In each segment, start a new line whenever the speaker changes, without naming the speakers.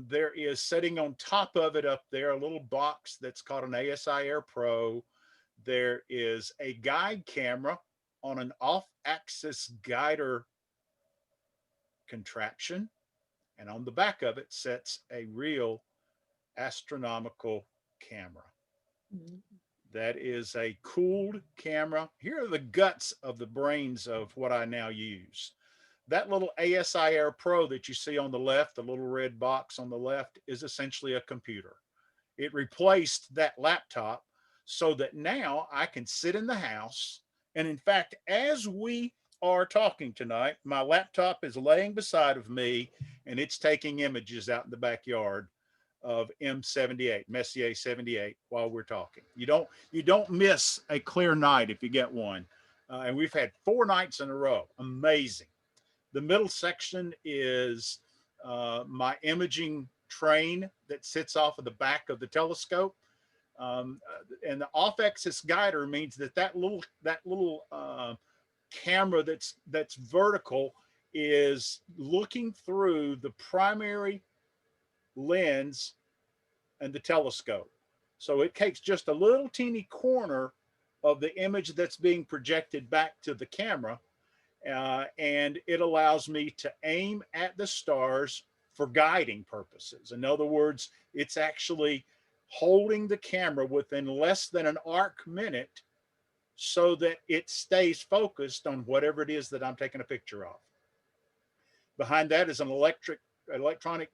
There is sitting on top of it up there a little box that's called an ASI Air Pro. There is a guide camera on an off axis guider contraption. And on the back of it sits a real astronomical camera.
Mhm.
That is a cooled camera. Here are the guts of the brains of what I now use. That little ASI Air Pro that you see on the left, the little red box on the left, is essentially a computer. It replaced that laptop so that now I can sit in the house. And in fact, as we are talking tonight, my laptop is laying beside of me and it's taking images out in the backyard of M78, Messier 78 while we're talking. You don't miss a clear night if you get one. And we've had 4 nights in a row. Amazing. The middle section is my imaging train that sits off of the back of the telescope. And the off-axis guider means that that little camera that's vertical is looking through the primary lens and the telescope. So it takes just a little teeny corner of the image that's being projected back to the camera, and it allows me to aim at the stars for guiding purposes. In other words, it's actually holding the camera within less than an arc minute so that it stays focused on whatever it is that I'm taking a picture of. Behind that is an electronic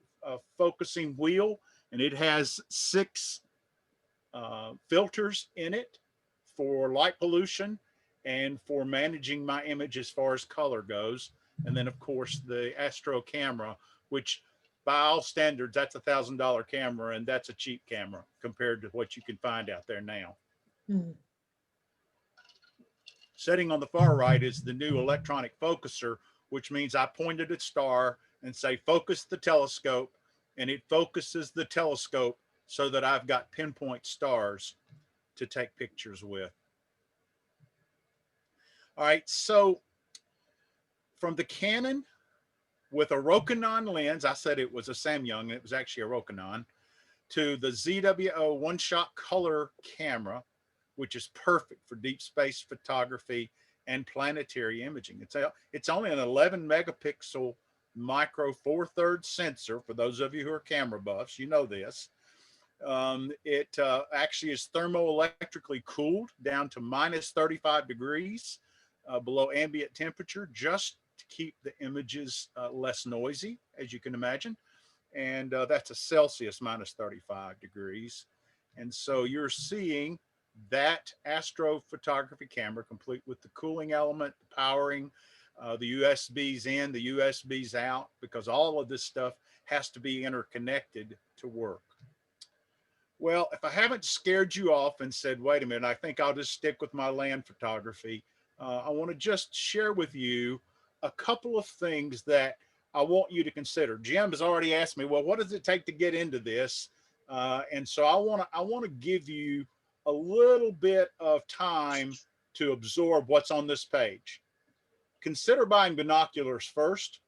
focusing wheel, and it has 6 filters in it for light pollution and for managing my image as far as color goes. And then, of course, the Astro camera, which by all standards, that's $1,000 camera, and that's a cheap camera compared to what you can find out there now.
Mhm.
Sitting on the far right is the new electronic focuser, which means I point at a star and say, focus the telescope, and it focuses the telescope so that I've got pinpoint stars to take pictures with. All right, so from the Canon with a Rokinon lens, I said it was a Samyang, it was actually a Rokinon, to the ZWO one shot color camera, which is perfect for deep space photography and planetary imaging. It's only an 11 megapixel micro four thirds sensor. For those of you who are camera buffs, you know this. It actually is thermoelectrically cooled down to minus 35 degrees below ambient temperature, just to keep the images less noisy, as you can imagine. And that's a Celsius minus 35 degrees. And so you're seeing that astrophotography camera complete with the cooling element, the powering, the USBs in, the USBs out, because all of this stuff has to be interconnected to work. Well, if I haven't scared you off and said, wait a minute, I think I'll just stick with my land photography, I want to just share with you a couple of things that I want you to consider. Jim has already asked me, well, what does it take to get into this? And so I want to give you a little bit of time to absorb what's on this page. Consider buying binoculars first.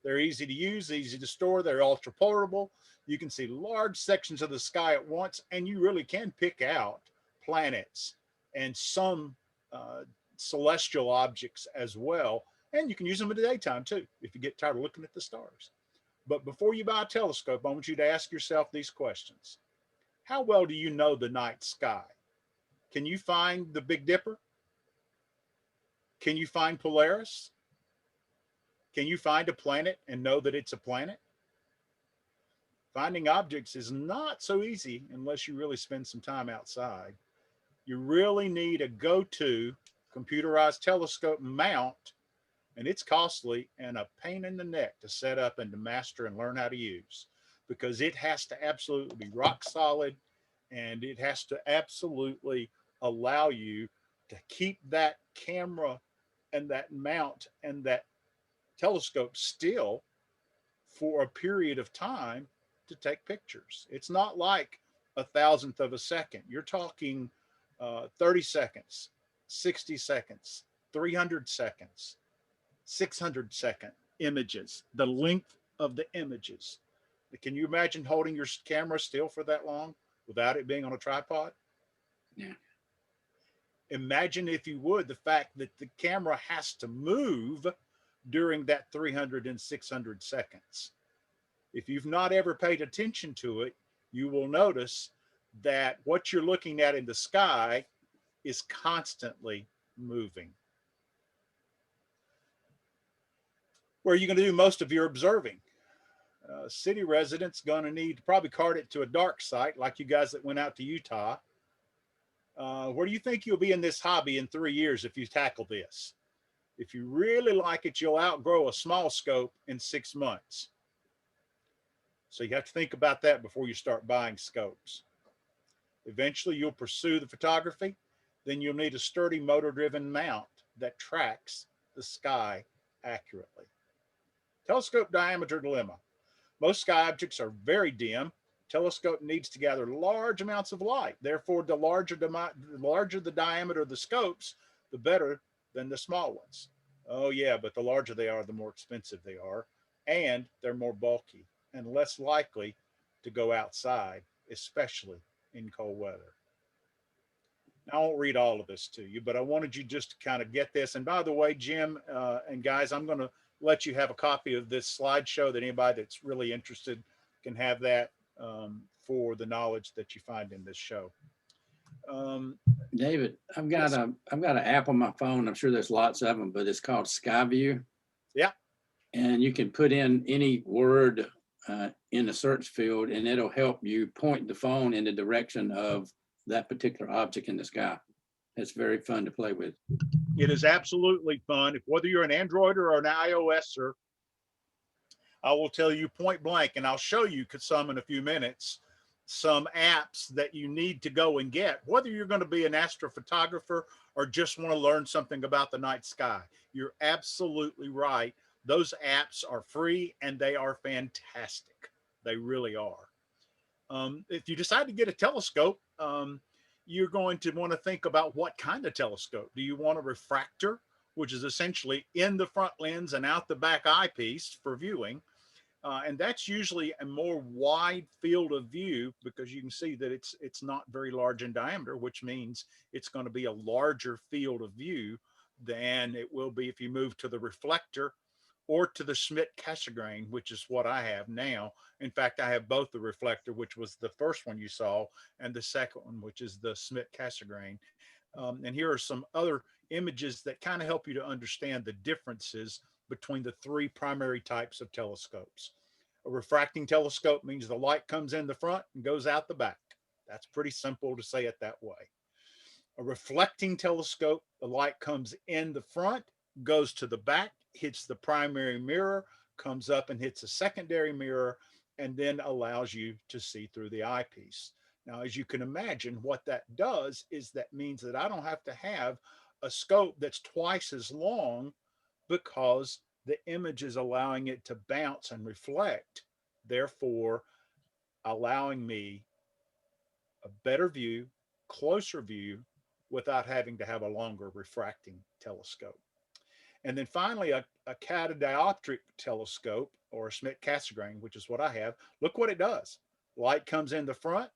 They're easy to use, easy to store, they're ultra portable. You can see large sections of the sky at once, and you really can pick out planets and some uh, celestial objects as well. And you can use them in the daytime too if you get tired of looking at the stars. But before you buy a telescope, I want you to ask yourself these questions. How well do you know the night sky? Can you find the Big Dipper? Can you find Polaris? Can you find a planet and know that it's a planet? Finding objects is not so easy unless you really spend some time outside. You really need a go to computerized telescope mount, and it's costly and a pain in the neck to set up and to master and learn how to use because it has to absolutely be rock solid and it has to absolutely allow you to keep that camera and that mount and that telescope still for a period of time to take pictures. It's not like a thousandth of a second. You're talking 30 seconds, 60 seconds, 300 seconds, 600-second images, the length of the images. Can you imagine holding your camera still for that long without it being on a tripod?
Yeah.
Imagine, if you would, the fact that the camera has to move during that 300 and 600 seconds. If you've not ever paid attention to it, you will notice that what you're looking at in the sky is constantly moving. Where are you going to do most of your observing? City residents going to need to probably cart it to a dark site, like you guys that went out to Utah. Where do you think you'll be in this hobby in 3 years if you tackle this? If you really like it, you'll outgrow a small scope in 6 months. So you have to think about that before you start buying scopes. Eventually, you'll pursue the photography. Then you'll need a sturdy motor driven mount that tracks the sky accurately. Telescope diameter dilemma. Most sky objects are very dim. Telescope needs to gather large amounts of light. Therefore, the larger the diameter of the scopes, the better than the small ones. Oh, yeah, but the larger they are, the more expensive they are. And they're more bulky and less likely to go outside, especially in cold weather. I won't read all of this to you, but I wanted you just to kind of get this. And by the way, Jim and guys, I'm going to let you have a copy of this slideshow that anybody that's really interested can have that for the knowledge that you find in this show. Um,
David,
yes,
I've got an app on my phone. I'm sure there's lots of them, but it's called Skyview,
yeah,
and you can put in any word in the search field, and it'll help you point the phone in the direction of that particular object in the sky. It's very fun to play with.
it is absolutely fun. If whether you're an Android or an iOSer, I will tell you point blank, and I'll show you some in a few minutes, some apps that you need to go and get, whether you're going to be an astrophotographer or just want to learn something about the night sky. You're absolutely right. Those apps are free and they are fantastic. They really are. If you decide to get a telescope, you're going to want to think about what kind of telescope. Do you want a refractor, which is essentially in the front lens and out the back eyepiece for viewing? And that's usually a more wide field of view because you can see that it's not very large in diameter, which means it's going to be a larger field of view than it will be if you move to the reflector or to the Schmidt-Cassegrain, which is what I have now. In fact, I have both the reflector, which was the first one you saw, and the second one, which is the Schmidt-Cassegrain. And here are some other images that kind of help you to understand the differences between the three primary types of telescopes. A refracting telescope means the light comes in the front and goes out the back. That's pretty simple to say it that way. A reflecting telescope, the light comes in the front, goes to the back, hits the primary mirror, comes up and hits a secondary mirror, and then allows you to see through the eyepiece. Now, as you can imagine, what that does is that means that I don't have to have a scope that's twice as long because the image is allowing it to bounce and reflect, therefore allowing me a better view, closer view, without having to have a longer refracting telescope. And then finally, a catadioptric telescope or a Schmidt-Cassegrain, which is what I have. Look what it does. Light comes in the front,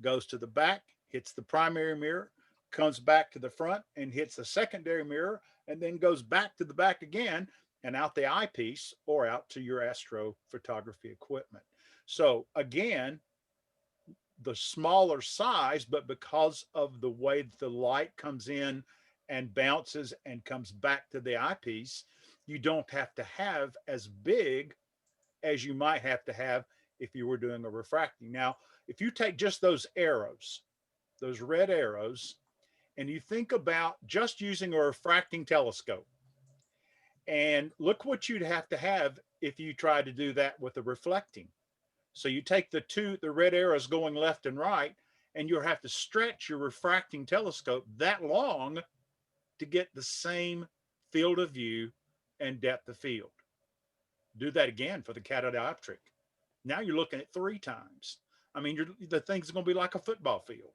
goes to the back, hits the primary mirror, comes back to the front and hits the secondary mirror, and then goes back to the back again and out the eyepiece or out to your astrophotography equipment. So again, the smaller size, but because of the way the light comes in and bounces and comes back to the eyepiece, you don't have to have as big as you might have to have if you were doing a refracting. Now, if you take just those arrows, those red arrows, and you think about just using a refracting telescope, and look what you'd have to have if you tried to do that with a reflecting. So you take the red arrows going left and right, and you'll have to stretch your refracting telescope that long to get the same field of view and depth of field. Do that again for the catadioptric. Now you're looking at 3 times. I mean, the thing's going to be like a football field.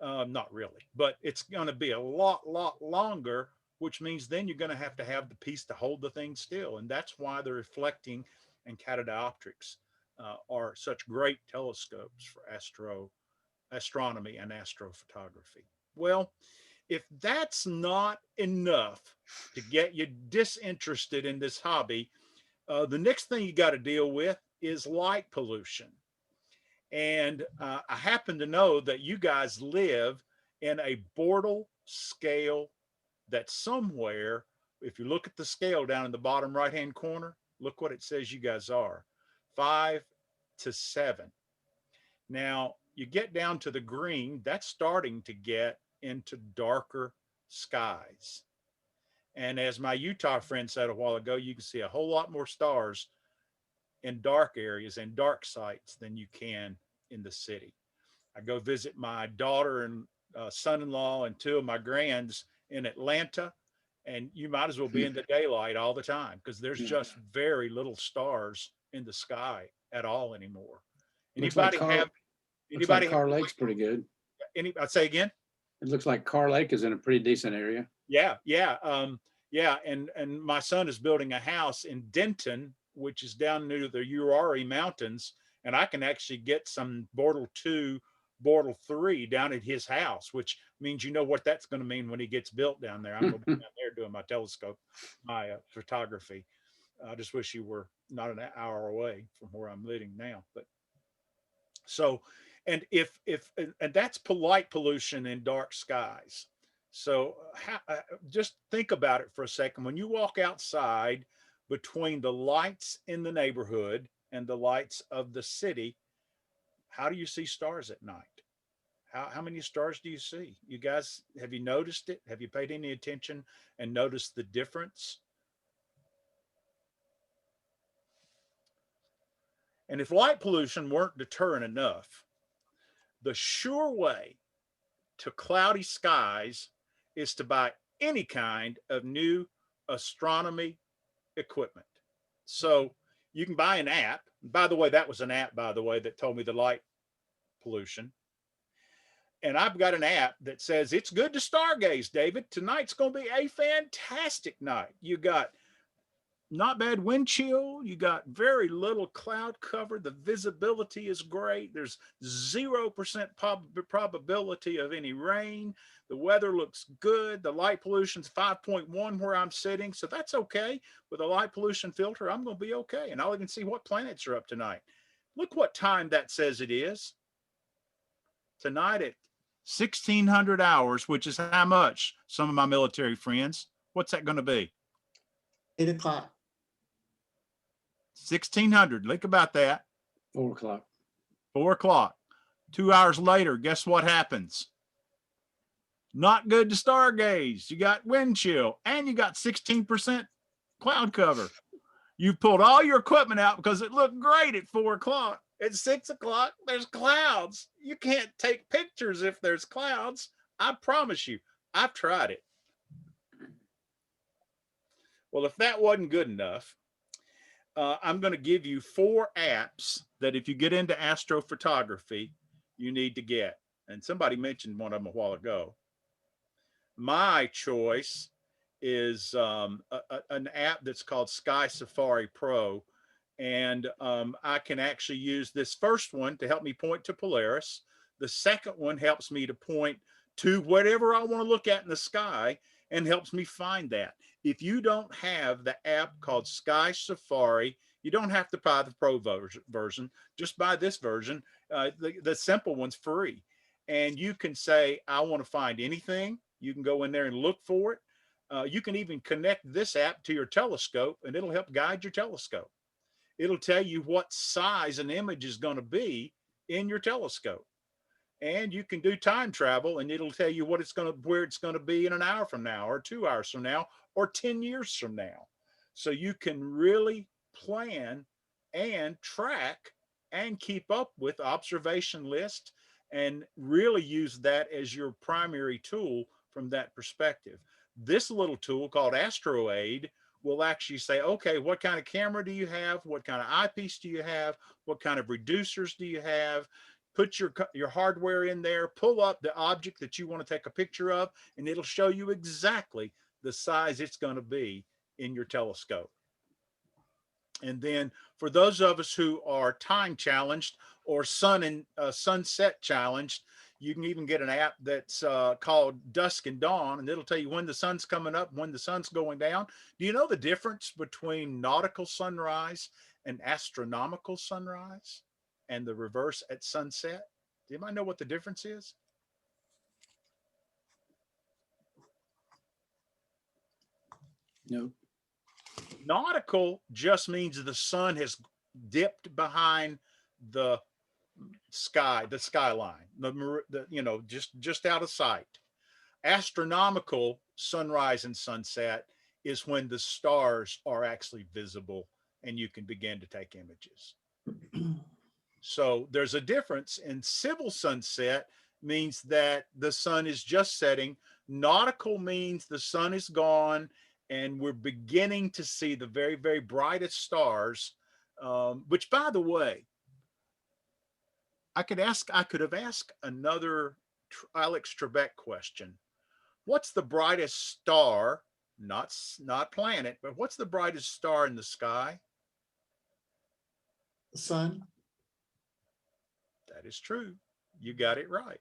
Not really, but it's going to be a lot longer, which means then you're going to have the piece to hold the thing still. And that's why the reflecting and catadioptrics are such great telescopes for astronomy and astrophotography. Well, if that's not enough to get you disinterested in this hobby, the next thing you got to deal with is light pollution. And I happen to know that you guys live in a Bortle scale that's somewhere. If you look at the scale down in the bottom right hand corner, look what it says you guys are, 5 to 7. Now you get down to the green, that's starting to get into darker skies. And as my Utah friend said a while ago, you can see a whole lot more stars in dark areas and dark sites than you can in the city. I go visit my daughter and son-in-law and two of my grands in Atlanta, and you might as well be in the daylight all the time because there's
Yeah.
just very little stars in the sky at all anymore.
Looks like
Anybody have
looks like
anybody have
Car Lake's pretty good.
any? I'd say again.
It looks like Car Lake is in a pretty decent area.
Yeah, yeah, yeah. And my son is building a house in Denton, which is down near the Urari Mountains, and I can actually get some Bortle 2, Bortle 3 down at his house, which means you know what that's going to mean when he gets built down there. I'm going to be down there doing my telescope, my photography. I just wish you were not an hour away from where I'm living now, but so, and if and that's polite pollution in dark skies. So just think about it for a second. When you walk outside between the lights in the neighborhood and the lights of the city, how do you see stars at night? How many stars do you see? You guys, have you noticed it? Have you paid any attention and noticed the difference? And if light pollution weren't deterrent enough, the sure way to cloudy skies is to buy any kind of new astronomy equipment. So you can buy an app. By the way, that was an app, by the way, that told me the light pollution. And I've got an app that says it's good to stargaze, David. Tonight's going to be a fantastic night. You got not bad wind chill. You got very little cloud cover. The visibility is great. There's 0% probability of any rain. The weather looks good. The light pollution's 5.1 where I'm sitting. So that's okay. With a light pollution filter, I'm going to be okay. And I'll even see what planets are up tonight. Look what time that says it is. Tonight at 1600 hours, which is how much, some of my military friends? What's that going to be?
8 o'clock.
1600. Think about that.
4 o'clock.
4 o'clock. 2 hours later, guess what happens? Not good to stargaze. You got wind chill and you got 16% cloud cover. You've pulled all your equipment out because it looked great at 4 o'clock. At 6 o'clock, there's clouds. You can't take pictures if there's clouds. I promise you, I've tried it. Well, if that wasn't good enough, I'm going to give you 4 apps that if you get into astrophotography, you need to get. And somebody mentioned one of them a while ago. My choice is an app that's called Sky Safari Pro. And I can actually use this first one to help me point to Polaris. The second one helps me to point to whatever I want to look at in the sky and helps me find that. If you don't have the app called Sky Safari, you don't have to buy the pro version. Just buy this version. The simple one's free. And you can say, I want to find anything. You can go in there and look for it. You can even connect this app to your telescope and it'll help guide your telescope. It'll tell you what size an image is going to be in your telescope. And you can do time travel and it'll tell you what it's going to, where it's going to be in an hour from now or 2 hours from now or 10 years from now. So you can really plan and track and keep up with observation list and really use that as your primary tool from that perspective. This little tool called AstroAid will actually say, okay, what kind of camera do you have? What kind of eyepiece do you have? What kind of reducers do you have? Put your hardware in there, pull up the object that you want to take a picture of, and it'll show you exactly the size it's going to be in your telescope. And then for those of us who are time challenged or sunset challenged, you can even get an app that's called Dusk and Dawn, and it'll tell you when the sun's coming up, when the sun's going down. Do you know the difference between nautical sunrise and astronomical sunrise, and the reverse at sunset? Do you might know what the difference is?
No.
Nautical just means the sun has dipped behind the skyline, just out of sight. Astronomical sunrise and sunset is when the stars are actually visible and you can begin to take images. So there's a difference. In civil sunset means that the sun is just setting. Nautical means the sun is gone and we're beginning to see the very, very brightest stars, which, by the way, I could have asked another Alex Trebek question. What's the brightest star, not planet, but what's the brightest star in the sky?
The sun.
That is true. You got it right.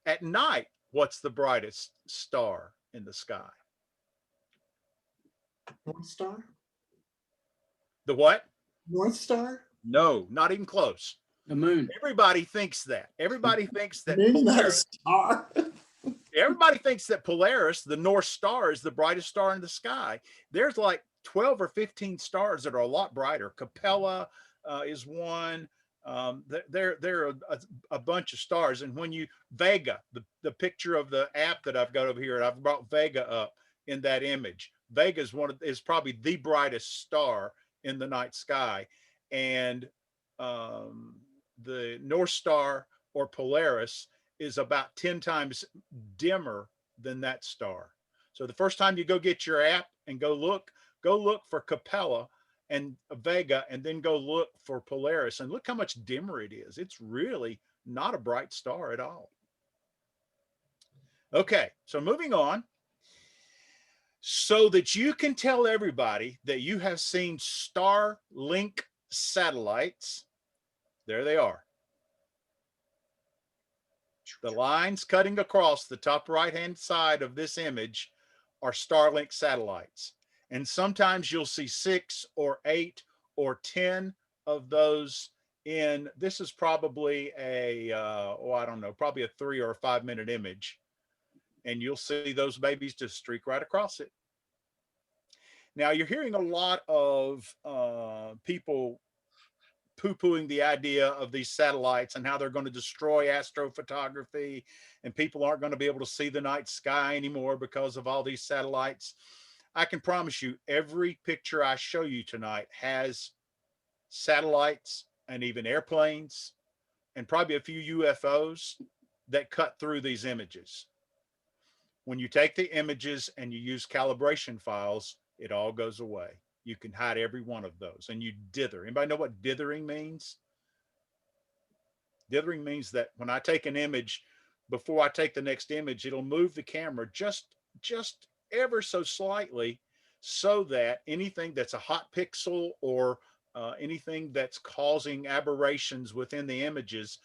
At night, what's the brightest star in the sky?
North Star.
The what?
North Star.
No, not even close.
The moon.
Everybody thinks that. Everybody thinks that
Moon's not a
Polaris,
star.
everybody thinks that Polaris, the North Star, is the brightest star in the sky. There's like 12 or 15 stars that are a lot brighter. Capella is one. There are a bunch of stars. And when you, Vega, the picture of the app that I've got over here, and I've brought Vega up in that image. Vega is probably the brightest star in the night sky. And the North Star or Polaris is about 10 times dimmer than that star. So the first time you go get your app and go look for Capella and Vega, and then go look for Polaris, and look how much dimmer it is. It's really not a bright star at all. Okay, so moving on. So that you can tell everybody that you have seen Starlink satellites, there they are. The lines cutting across the top right-hand side of this image are Starlink satellites. And sometimes you'll see 6 or 8 or 10 of those in, this is probably I don't know, probably a 3 or a 5 minute image. And you'll see those babies just streak right across it. Now you're hearing a lot of people poo-pooing the idea of these satellites and how they're going to destroy astrophotography, and people aren't going to be able to see the night sky anymore because of all these satellites. I can promise you every picture I show you tonight has satellites and even airplanes and probably a few UFOs that cut through these images. When you take the images and you use calibration files, it all goes away. You can hide every one of those and you dither. Anybody know what dithering means? Dithering means that when I take an image, before I take the next image, it'll move the camera just ever so slightly so that anything that's a hot pixel or anything that's causing aberrations within the images,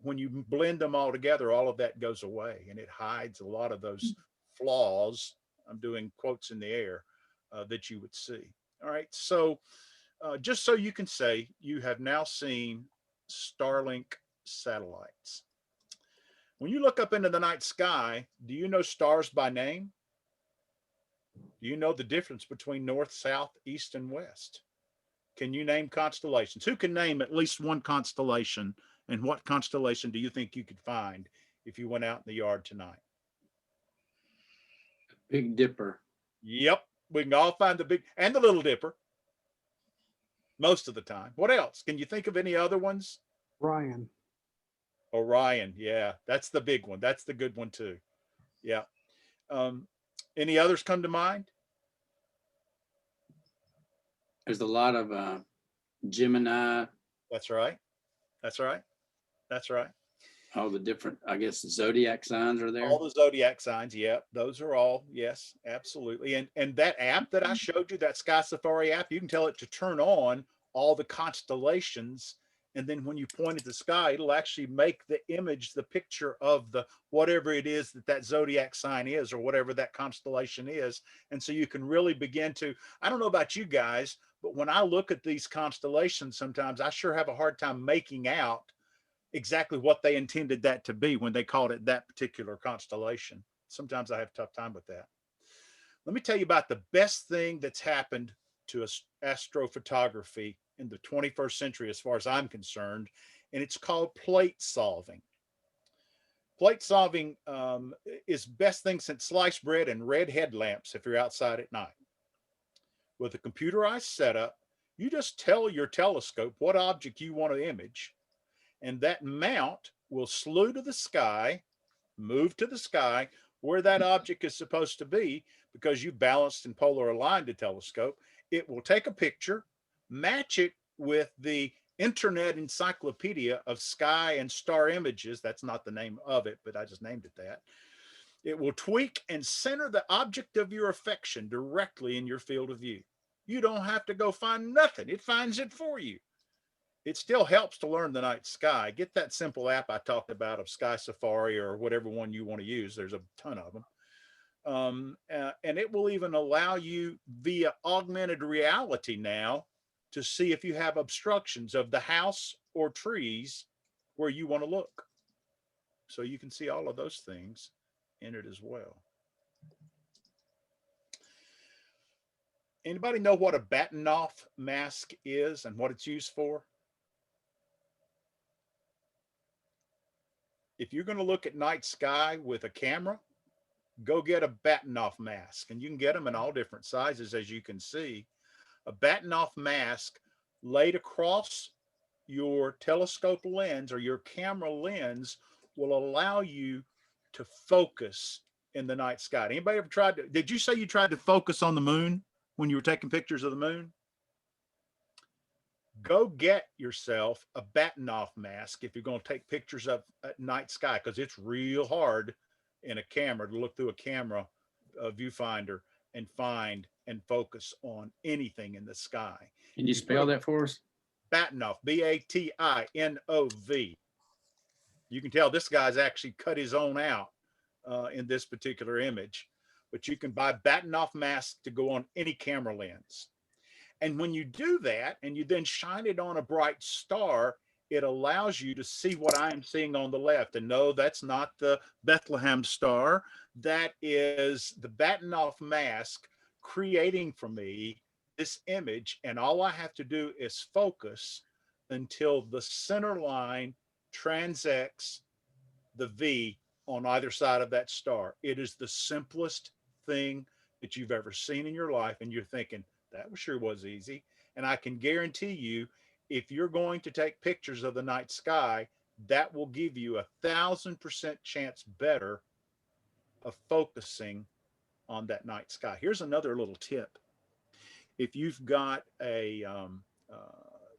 when you blend them all together, all of that goes away and it hides a lot of those flaws. I'm doing quotes in the air that you would see. All right. So just so you can say you have now seen Starlink satellites. When you look up into the night sky, do you know stars by name? Do you know the difference between north, south, east, and west? Can you name constellations? Who can name at least one constellation? And what constellation do you think you could find if you went out in the yard tonight?
Big Dipper.
Yep. We can all find the big and the little dipper most of the time. What else? Can you think of any other ones?
Ryan.
Orion. Yeah, that's the big one. That's the good one too. Yeah. Any others come to mind?
There's a lot of Gemini.
That's right. That's right. That's right.
all the different, I guess, zodiac signs are there.
All the zodiac signs, yep, those are all, yes, absolutely. And that app that I showed you, that Sky Safari app, you can tell it to turn on all the constellations, and then when you point at the sky, it'll actually make the image, the picture of the whatever it is that that zodiac sign is, or whatever that constellation is. And so you can really begin to, I don't know about you guys, but when I look at these constellations, sometimes I sure have a hard time making out exactly what they intended that to be when they called it that particular constellation. Sometimes I have a tough time with that. Let me tell you about the best thing that's happened to astrophotography in the 21st century, as far as I'm concerned, and it's called plate solving. Plate solving is best thing since sliced bread and red headlamps if you're outside at night. With a computerized setup, you just tell your telescope what object you want to image, and that mount will slew to the sky, move to the sky where that object is supposed to be, because you balanced and polar aligned the telescope. It will take a picture, match it with the Internet Encyclopedia of Sky and Star Images. That's not the name of it, but I just named it that. It will tweak and center the object of your affection directly in your field of view. You don't have to go find nothing. It finds it for you. It still helps to learn the night sky. Get that simple app I talked about of Sky Safari or whatever one you want to use. There's a ton of them. And it will even allow you via augmented reality now to see if you have obstructions of the house or trees where you want to look. So you can see all of those things in it as well. Anybody know what a batten-off mask is and what it's used for? If you're going to look at night sky with a camera, go get a batten-off mask, and you can get them in all different sizes, as you can see. A batten-off mask laid across your telescope lens or your camera lens will allow you to focus in the night sky. Anybody ever tried to, did you say you tried to focus on the moon when you were taking pictures of the moon? Go get yourself a batten-off mask if you're going to take pictures of at night sky, because it's real hard in a camera to look through a camera viewfinder and find and focus on anything in the sky.
Can you spell that for us?
Batten-off, Batinov. You can tell this guy's actually cut his own out in this particular image, but you can buy batten-off masks to go on any camera lens. And when you do that and you then shine it on a bright star, it allows you to see what I am seeing on the left. And no, that's not the Bethlehem star. That is the batten-off mask creating for me this image. And all I have to do is focus until the center line transects the V on either side of that star. It is the simplest thing that you've ever seen in your life. And you're thinking, that sure was easy. And I can guarantee you, if you're going to take pictures of the night sky, that will give you 1,000% chance better of focusing on that night sky. Here's another little tip. If you've got a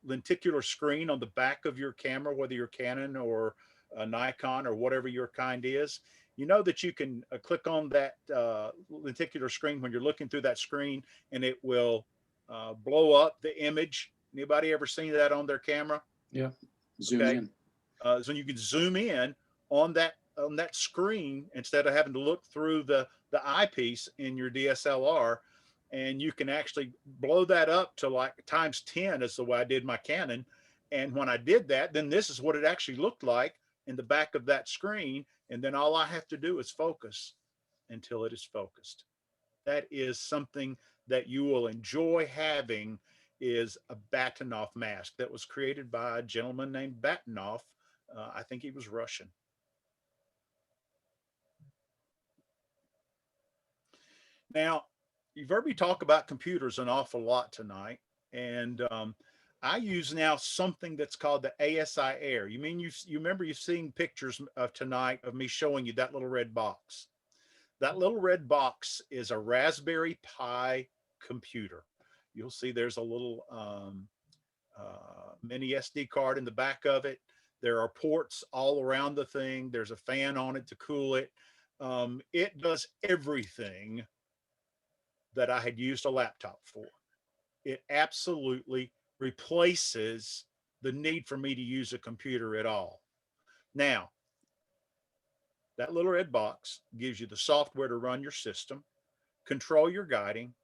lenticular screen on the back of your camera, whether you're Canon or a Nikon or whatever your kind is, you know that you can click on that lenticular screen when you're looking through that screen, and it will blow up the image. Anybody ever seen that on their camera?
Yeah. Zoom in.
So you can zoom in on that screen instead of having to look through the eyepiece in your DSLR, and you can actually blow that up to like times 10 is the way I did my Canon. And when I did that, then this is what it actually looked like in the back of that screen. And then all I have to do is focus until it is focused. That is something that you will enjoy having, is a Batinov mask that was created by a gentleman named Batinov. I think he was Russian. Now, you've heard me talk about computers an awful lot tonight, and I use now something that's called the ASI Air. You mean you remember you've seen pictures of tonight of me showing you that little red box? That little red box is a Raspberry Pi computer. You'll see there's a little mini SD card in the back of it. There are ports all around the thing. There's a fan on it to cool it. It does everything that I had used a laptop for. It absolutely replaces the need for me to use a computer at all. Now, that little red box gives you the software to run your system, control your guiding,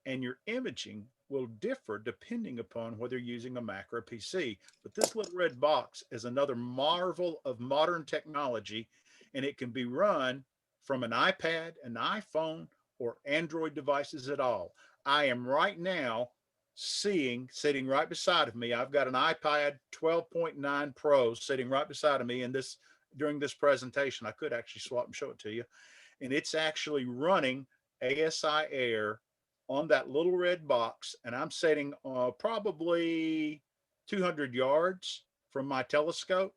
and your imaging will differ depending upon whether you're using a Mac or a PC. But this little red box is another marvel of modern technology, and it can be run from an iPad, an iPhone, or Android devices at all. I am right now seeing, sitting right beside of me, I've got an iPad 12.9 Pro sitting right beside of me in this during this presentation. I could actually swap and show it to you. And it's actually running ASI Air on that little red box, and I'm setting probably 200 yards from my telescope,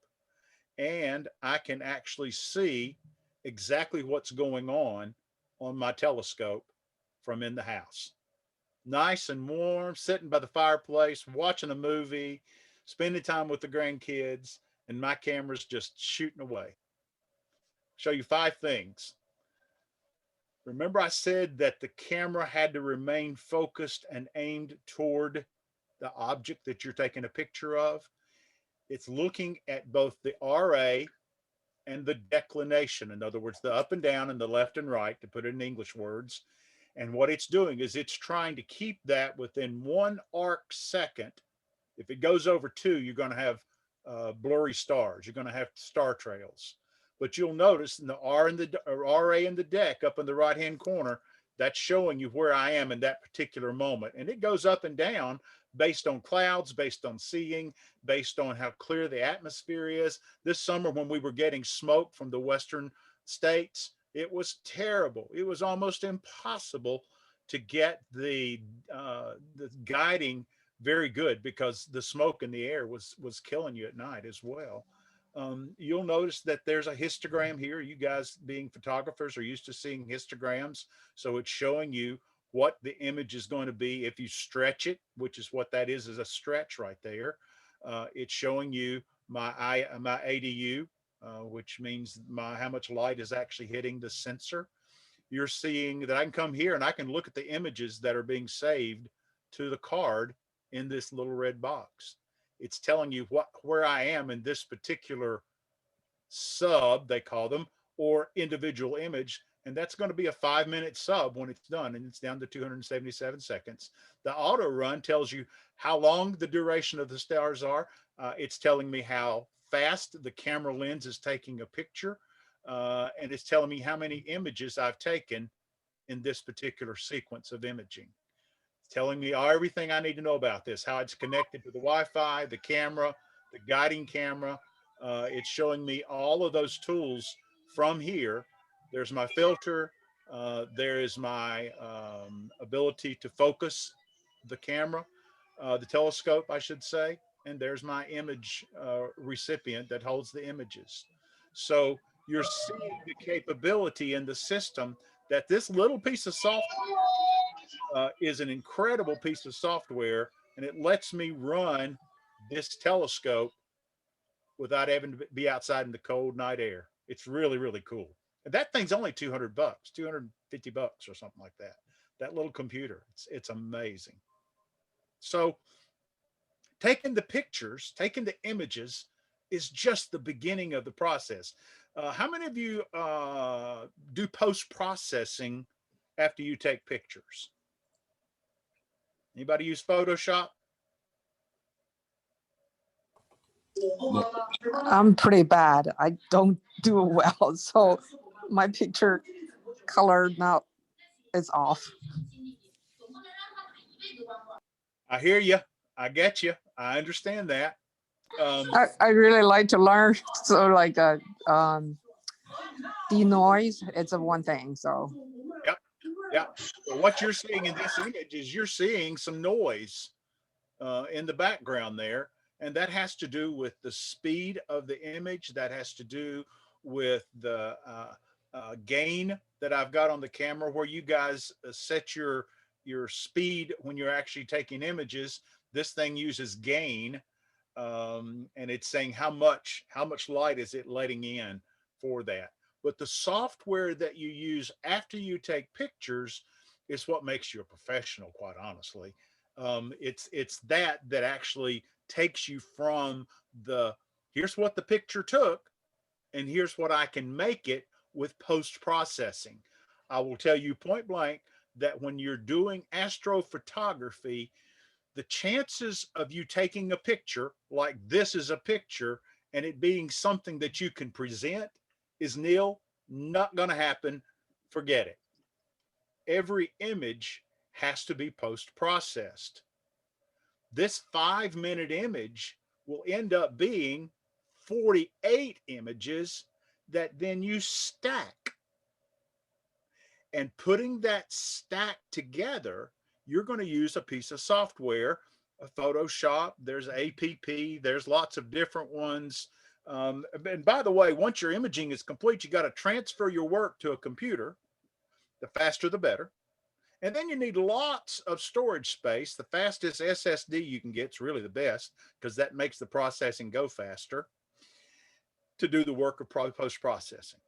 and I can actually see exactly what's going on my telescope from in the house. Nice and warm, sitting by the fireplace, watching a movie, spending time with the grandkids, and my camera's just shooting away. Show you 5 things. Remember, I said that the camera had to remain focused and aimed toward the object that you're taking a picture of. It's looking at both the RA and the declination. In other words, the up and down and the left and right, to put it in English words. And what it's doing is it's trying to keep that within 1 arc second. If it goes over 2, you're going to have blurry stars. You're going to have star trails. But you'll notice in the RA in the deck up in the right-hand corner, that's showing you where I am in that particular moment. And it goes up and down based on clouds, based on seeing, based on how clear the atmosphere is. This summer when we were getting smoke from the western states, it was terrible. It was almost impossible to get the guiding very good because the smoke in the air was killing you at night as well. You'll notice that there's a histogram here. You guys being photographers are used to seeing histograms. So it's showing you what the image is going to be if you stretch it, which is what that is a stretch right there. It's showing you my ADU, which means how much light is actually hitting the sensor. You're seeing that I can come here and I can look at the images that are being saved to the card in this little red box. It's telling you where I am in this particular sub, they call them, or individual image. And that's going to be a 5-minute sub when it's done, and it's down to 277 seconds. The auto run tells you how long the duration of the stars are. It's telling me how fast the camera lens is taking a picture, and it's telling me how many images I've taken in this particular sequence of imaging. It's telling me everything I need to know about this, how it's connected to the Wi-Fi, the camera, the guiding camera. It's showing me all of those tools from here. There's my filter. There is my ability to focus the camera, the telescope, I should say. And there's my image recipient that holds the images. So you're seeing the capability in the system that this little piece of software is an incredible piece of software, and it lets me run this telescope without having to be outside in the cold night air. It's really, really cool. And that thing's only $200, $250 or something like that. That little computer, it's amazing. So taking the pictures, taking the images is just the beginning of the process. How many of you do post-processing after you take pictures? Anybody use Photoshop?
I'm pretty bad. I don't do well. So my picture color now is off.
I hear you. I get you. I understand that.
I really like to learn. So like denoise, it's a one thing. So
Yep. Yep. So what you're seeing in this image is you're seeing some noise in the background there. And that has to do with the speed of the image. That has to do with the gain that I've got on the camera, where you guys set your speed when you're actually taking images. This thing uses gain. and it's saying how much light is it letting in for that. But the software that you use after you take pictures is what makes you a professional, quite honestly. It's that actually takes you from the here's what the picture took and here's what I can make it with post processing. I will tell you point blank that when you're doing astrophotography, the chances of you taking a picture like this is a picture and it being something that you can present is nil, not going to happen. Forget it. Every image has to be post processed. This 5-minute image will end up being 48 images that then you stack. And putting that stack together, you're going to use a piece of software, a Photoshop, there's APP, there's lots of different ones. And by the way, once your imaging is complete, you got to transfer your work to a computer. The faster, the better. And then you need lots of storage space. The fastest SSD you can get is really the best because that makes the processing go faster to do the work of post processing.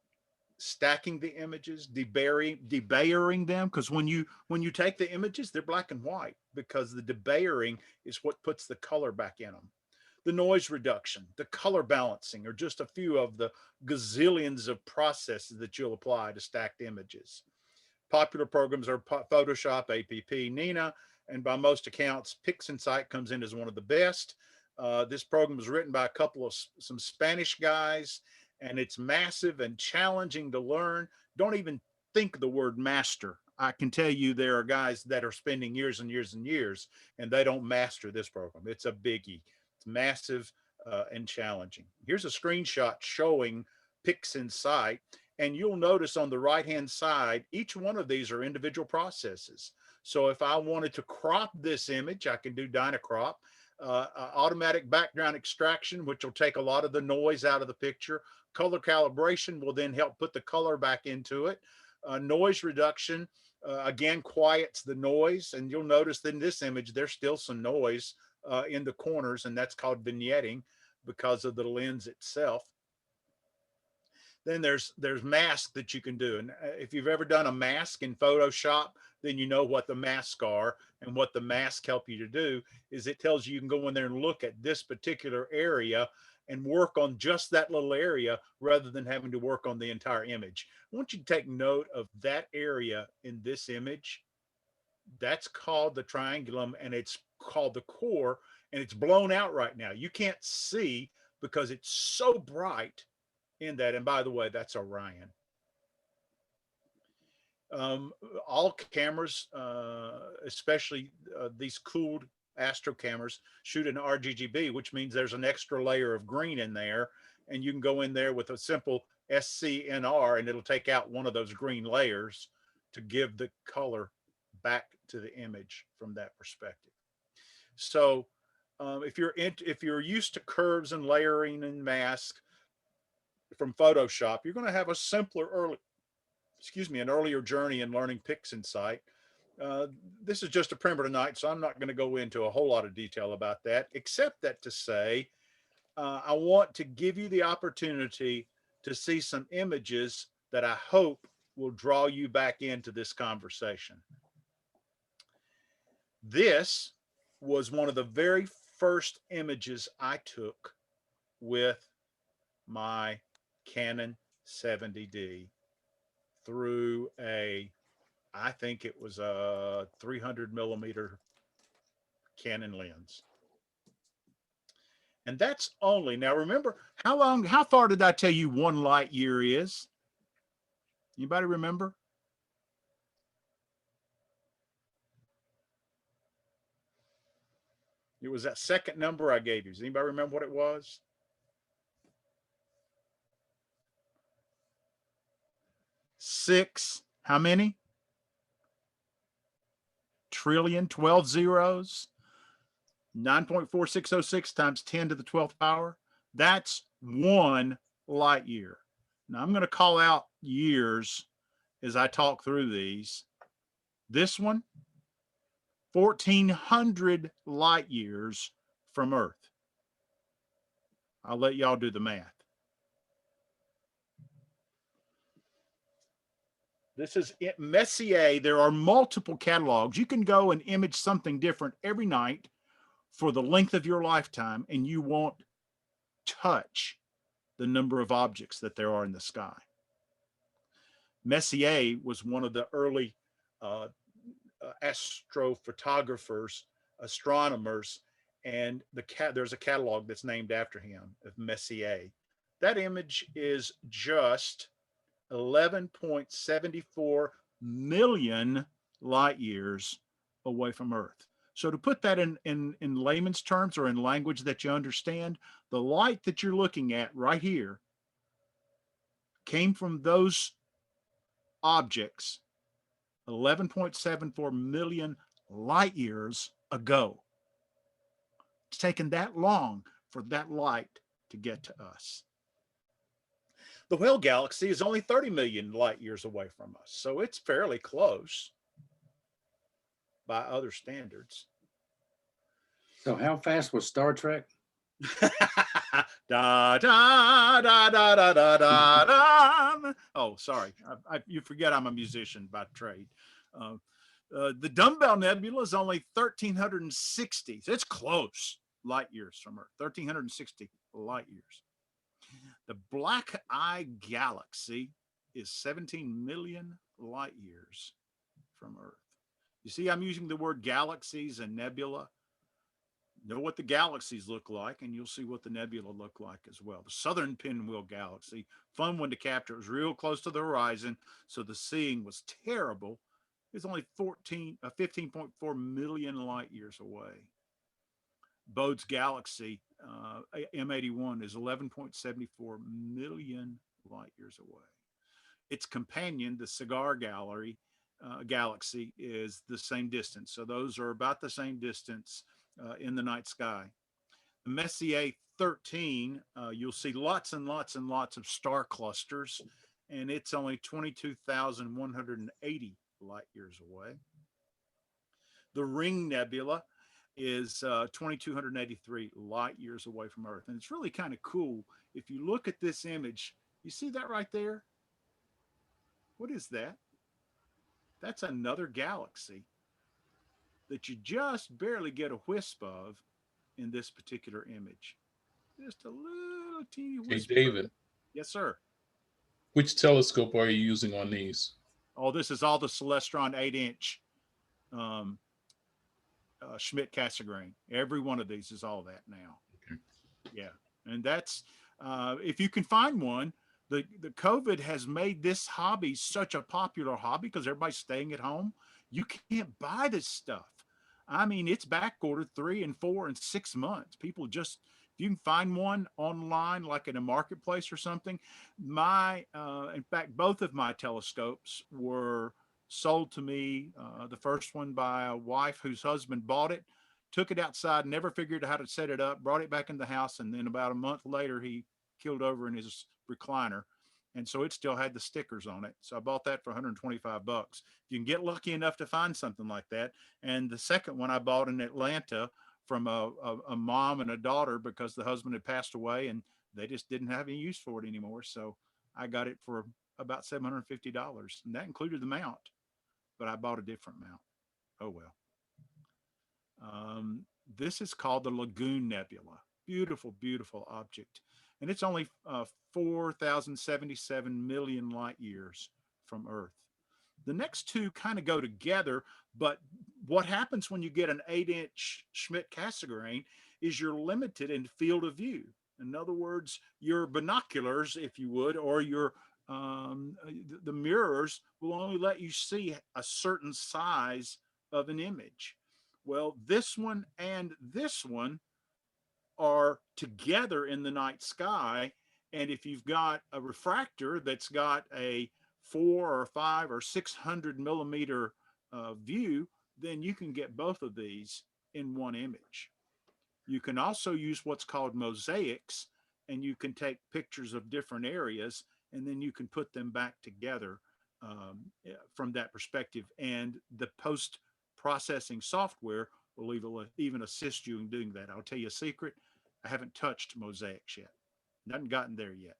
Stacking the images, debayering them, because when you take the images, they're black and white because the debayering is what puts the color back in them. The noise reduction, the color balancing are just a few of the gazillions of processes that you'll apply to stacked images. Popular programs are Photoshop, APP, Nina, and by most accounts, PixInsight comes in as one of the best. This program was written by a couple of some Spanish guys, and it's massive and challenging to learn. Don't even think the word master. I can tell you there are guys that are spending years and years and years, and they don't master this program. It's a biggie. It's massive and challenging. Here's a screenshot showing PixInsight. And you'll notice on the right-hand side, each one of these are individual processes. So if I wanted to crop this image, I can do Dynacrop. Automatic background extraction, which will take a lot of the noise out of the picture. Color calibration will then help put the color back into it. Noise reduction, again, quiets the noise. And you'll notice that in this image, there's still some noise in the corners, and that's called vignetting because of the lens itself. Then there's masks that you can do. And if you've ever done a mask in Photoshop, then you know what the masks are. And what the masks help you to do is it tells you can go in there and look at this particular area and work on just that little area rather than having to work on the entire image. I want you to take note of that area in this image. That's called the triangulum, and it's called the core, and it's blown out right now. You can't see because it's so bright in that. And by the way, that's Orion. All cameras, especially these cooled Astro cameras, shoot in RGB, which means there's an extra layer of green in there. And you can go in there with a simple SCNR and it'll take out one of those green layers to give the color back to the image from that perspective. So if you're used to curves and layering and mask from Photoshop, you're going to have a simpler an earlier journey in learning PixInsight. This is just a primer tonight, so I'm not going to go into a whole lot of detail about that, except that to say, I want to give you the opportunity to see some images that I hope will draw you back into this conversation. This was one of the very first images I took with my Canon 70D through I think it was a 300 millimeter Canon lens. And that's only, now remember, how far did I tell you 1 light year is? Anybody remember? It was that second number I gave you. Does anybody remember what it was? Six, how many? Trillion, 12 zeros, 9.4606 times 10 to the 12th power. That's 1 light year. Now I'm going to call out years as I talk through these. This one, 1,400 light years from Earth. I'll let y'all do the math. This is Messier. There are multiple catalogs. You can go and image something different every night for the length of your lifetime, and you won't touch the number of objects that there are in the sky. Messier was one of the early astrophotographers, astronomers, and there's a catalog that's named after him of Messier. That image is just 11.74 million light years away from Earth. So to put that in layman's terms or in language that you understand, the light that you're looking at right here came from those objects 11.74 million light years ago. It's taken that long for that light to get to us. The Whale Galaxy is only 30 million light years away from us, so it's fairly close by other standards.
So how fast was Star Trek?
Da, da, da, da, da, da, da, da. Oh, sorry. You forget I'm a musician by trade. The Dumbbell Nebula is only 1,360. So it's close light years from Earth. 1,360 light years. The Black Eye Galaxy is 17 million light years from Earth. You see, I'm using the word galaxies and nebula. Know what the galaxies look like, and you'll see what the nebula look like as well. The Southern Pinwheel Galaxy, fun one to capture. It was real close to the horizon, so the seeing was terrible. It's only 15.4 million light years away. Bode's Galaxy, M81, is 11.74 million light years away. Its companion, the Cigar Galaxy, is the same distance. So those are about the same distance in the night sky. The Messier 13, you'll see lots and lots and lots of star clusters, and it's only 22,180 light years away. The Ring Nebula is 2,283 light years away from Earth. And it's really kind of cool. If you look at this image, you see that right there? What is that? That's another galaxy that you just barely get a wisp of in this particular image. Just a little teeny
Hey,
wisp.
David,
Yes, sir.
which telescope are you using on these?
Oh, this is all the Celestron 8-inch Schmidt-Cassegrain. Every one of these is all that now.
Okay.
Yeah, and that's if you can find one. The COVID has made this hobby such a popular hobby because everybody's staying at home. You can't buy this stuff. I mean, it's back ordered 3 and 4 and 6 months. People just, if you can find one online, like in a marketplace or something. In fact, both of my telescopes were sold to me. The first one by a wife whose husband bought it, took it outside, never figured out how to set it up, brought it back in the house, and then about a month later, he killed over in his recliner. And so it still had the stickers on it. So I bought that for $125. You can get lucky enough to find something like that. And the second one I bought in Atlanta from a mom and a daughter because the husband had passed away and they just didn't have any use for it anymore. So I got it for about $750, and that included the mount, but I bought a different mount. Oh well. This is called the Lagoon Nebula. Beautiful, beautiful object. And it's only 4,077 million light years from Earth. The next two kind of go together, but what happens when you get an 8-inch Schmidt-Cassegrain is you're limited in field of view. In other words, your binoculars, if you would, or your the mirrors will only let you see a certain size of an image. Well, this one and this one are together in the night sky. And if you've got a refractor that's got a 4 or 5 or 600 millimeter view, then you can get both of these in one image. You can also use what's called mosaics, and you can take pictures of different areas, and then you can put them back together from that perspective. And the post-processing software will even assist you in doing that. I'll tell you a secret. I haven't touched mosaics yet. Not gotten there yet.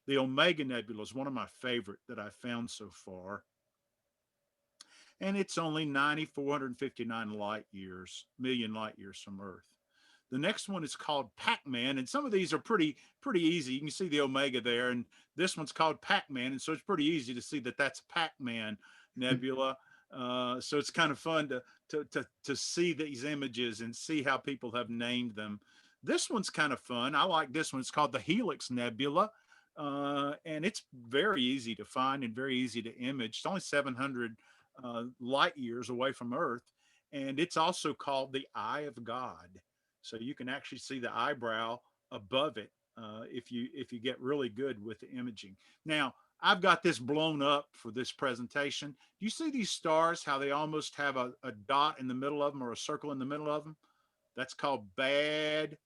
The Omega Nebula is one of my favorite that I've found so far. And it's only 9,459 million light years from Earth. The next one is called Pac-Man, and some of these are pretty easy. You can see the Omega there, and this one's called Pac-Man, and so it's pretty easy to see that that's Pac-Man Nebula. So it's kind of fun to see these images and see how people have named them. This one's kind of fun. I like this one. It's called the Helix Nebula, and it's very easy to find and very easy to image. It's only 700 light years away from Earth, and it's also called the Eye of God. So you can actually see the eyebrow above it if you get really good with the imaging. Now, I've got this blown up for this presentation. Do you see these stars, how they almost have a dot in the middle of them or a circle in the middle of them? That's called bad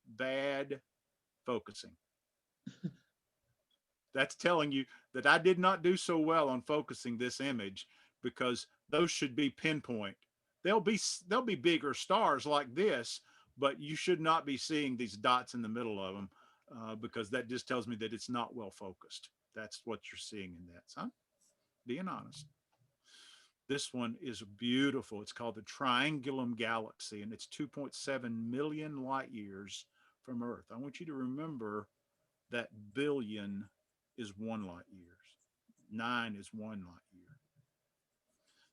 focusing. That's telling you that I did not do so well on focusing this image, because those should be pinpoint. They'll be bigger stars like this, but you should not be seeing these dots in the middle of them, because that just tells me that it's not well focused. That's what you're seeing in that. So I'm being honest. This one is beautiful. It's called the Triangulum Galaxy, and it's 2.7 million light years from Earth. I want you to remember that billion is 1 light years. 9 is 1 light year.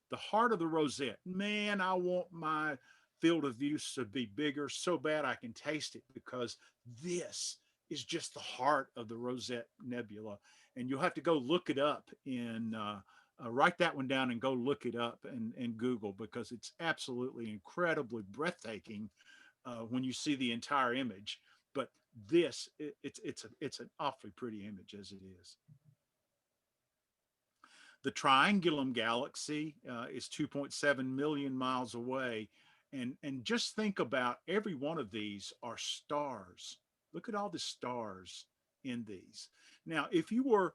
The heart of the rosette. Man, I want my field of view to be bigger so bad I can taste it, because this is just the heart of the Rosette Nebula. And you'll have to go look it up in, write that one down and go look it up and Google, because it's absolutely incredibly breathtaking when you see the entire image. But this, it's an awfully pretty image as it is. The Triangulum Galaxy is 2.7 million miles away. And just think about, every one of these are stars. Look at all the stars in these. Now, if you were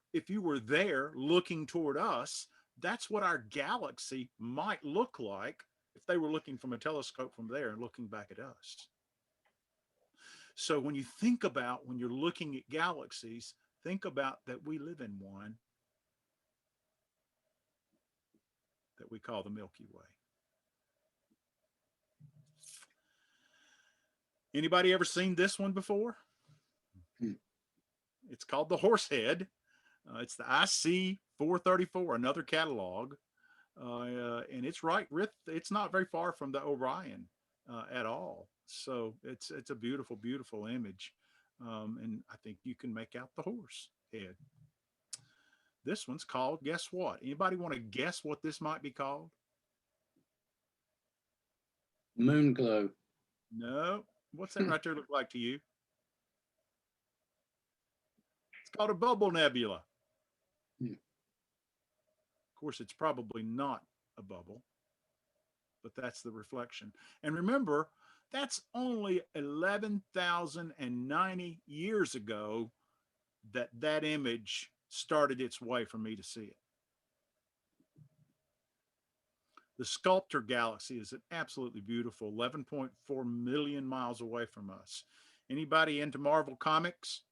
there looking toward us, that's what our galaxy might look like if they were looking from a telescope from there and looking back at us. So when you think about, when you're looking at galaxies, think about that we live in one that we call the Milky Way. Anybody ever seen this one before? It's called the Horsehead. It's the IC 434, another catalog. And it's it's not very far from the Orion at all. So it's a beautiful, beautiful image. And I think you can make out the horse head. This one's called, guess what? Anybody want to guess what this might be called?
Moon glow.
No. What's that right there look like to you? It's called a bubble nebula. Of course, it's probably not a bubble, but that's the reflection. And remember, that's only 11,090 years ago that image started its way for me to see it. The Sculptor Galaxy is an absolutely beautiful 11.4 million miles away from us. Anybody into Marvel Comics?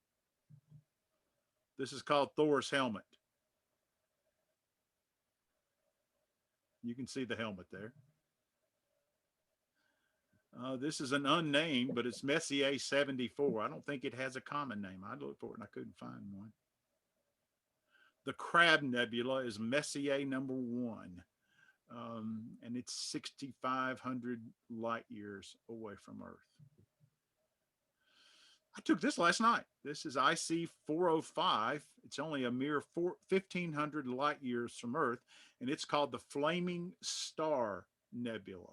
This is called Thor's helmet. You can see the helmet there. This is an unnamed, but it's Messier 74. I don't think it has a common name. I looked for it and I couldn't find one. The Crab Nebula is Messier number 1. And it's 6,500 light years away from Earth. I took this last night. This is IC 405. It's only a mere 1,500 light years from Earth, and it's called the Flaming Star Nebula.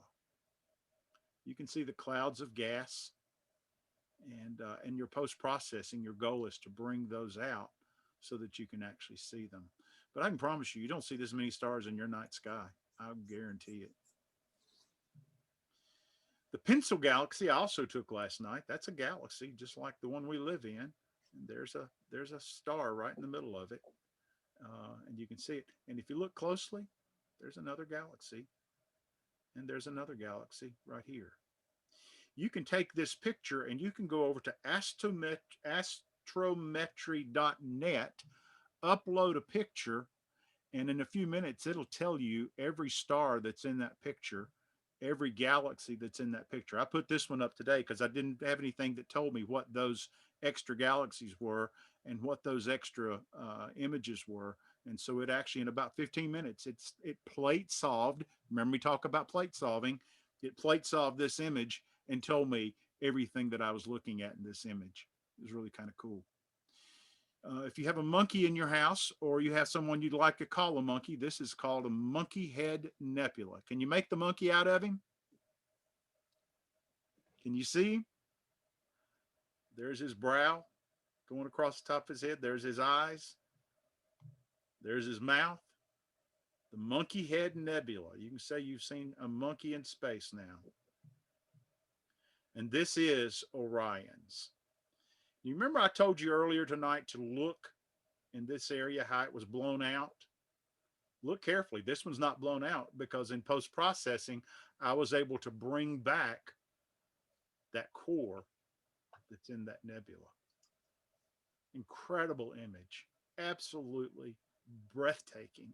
You can see the clouds of gas, and your post-processing, your goal is to bring those out so that you can actually see them. But I can promise you, you don't see this many stars in your night sky. I guarantee it. The Pencil Galaxy I also took last night. That's a galaxy just like the one we live in. And there's a star right in the middle of it. And you can see it. And if you look closely, there's another galaxy. And there's another galaxy right here. you can take this picture and you can go over to astrometry.net, upload a picture, and in a few minutes, it'll tell you every star that's in that picture, every galaxy that's in that picture. I put this one up today because I didn't have anything that told me what those extra galaxies were and what those extra images were. And so it actually, in about 15 minutes, it plate solved. Remember, we talk about plate solving. It plate solved this image and told me everything that I was looking at in this image. It was really kind of cool. If you have a monkey in your house, or you have someone you'd like to call a monkey, this is called a monkey head nebula. Can you make the monkey out of him? Can you see him? There's his brow going across the top of his head. There's his eyes. There's his mouth. The monkey head nebula. You can say you've seen a monkey in space now. And this is Orion's. You remember I told you earlier tonight to look in this area how it was blown out? Look carefully. This one's not blown out because in post-processing, I was able to bring back that core that's in that nebula. Incredible image. Absolutely breathtaking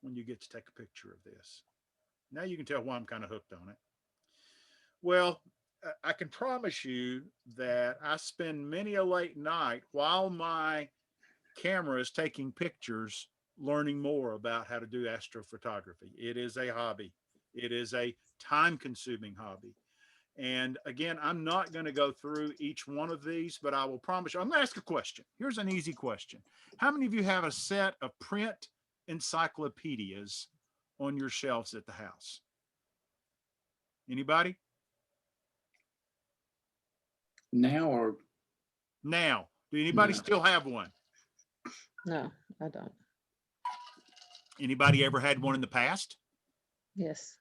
when you get to take a picture of this. Now you can tell why I'm kind of hooked on it. Well, I can promise you that I spend many a late night while my camera is taking pictures, learning more about how to do astrophotography. It is a hobby. It is a time-consuming hobby. And again, I'm not going to go through each one of these, but I will promise you, I'm going to ask a question. Here's an easy question. How many of you have a set of print encyclopedias on your shelves at the house? Anybody?
Now or
Now, do anybody
No.
still have one?
No, I don't.
Anybody ever had one in the past?
Yes.